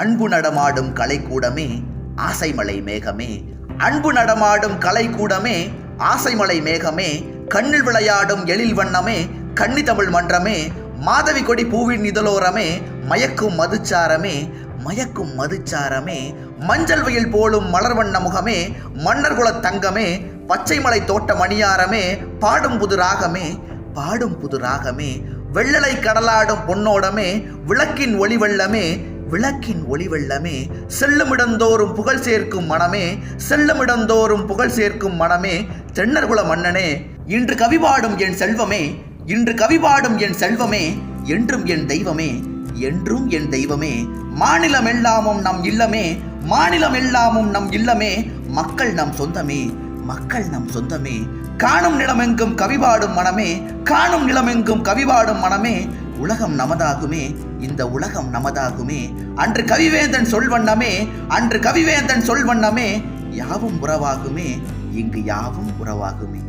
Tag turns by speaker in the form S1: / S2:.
S1: அன்பு நடமாடும் கலைக்கூடமே ஆசைமலை மேகமே, அன்பு நடமாடும் கலைக்கூடமே ஆசைமலை மேகமே, கண்ணில் விளையாடும் எழில் வண்ணமே கன்னி தமிழ் மன்றமே, மாதவி கொடி பூவின் இதழோரமே மயக்கும் மதுச்சாரமே, மயக்கும் மதுச்சாரமே, மஞ்சள் வெயில் போலும் மலர்வண்ண முகமே, மன்னர் குலத் தங்கமே, பச்சைமலை தோட்ட மணியாரமே, பாடும் புது ராகமே, பாடும் புது ராகமே, வெள்ளலை கடலாடும் பொன்னோடமே, விளக்கின் ஒளி வெள்ளமே, விளக்கின் ஒளி வெள்ளமே, செல்லுமிடந்தோறும் புகழ் சேர்க்கும் மனமே, செல்லுமிடந்தோறும் புகழ் சேர்க்கும் மனமே, தென்னர்குல மன்னனே, இன்று கவிபாடும் என் செல்வமே, இன்று கவிபாடும் என் செல்வமே, என்றும் என் தெய்வமே, என்றும் என் தெய்வமே, மாநிலம் எல்லாமும் நம் இல்லமே, மாநிலம் எல்லாமும் நம் இல்லமே, மக்கள் நம் சொந்தமே, மக்கள் நம் சொந்தமே, காணும் நிலமெங்கும் கவிபாடும் மனமே, காணும் நிலமெங்கும் கவிபாடும் மனமே, உலகம் நமதாகுமே, இந்த உலகம் நமதாகுமே, அன்று கவிவேந்தன் சொல்வண்ணமே, அன்று கவிவேந்தன் சொல்வண்ணமே, யாவும் உறவாகுமே, இங்கு யாவும் உறவாகுமே.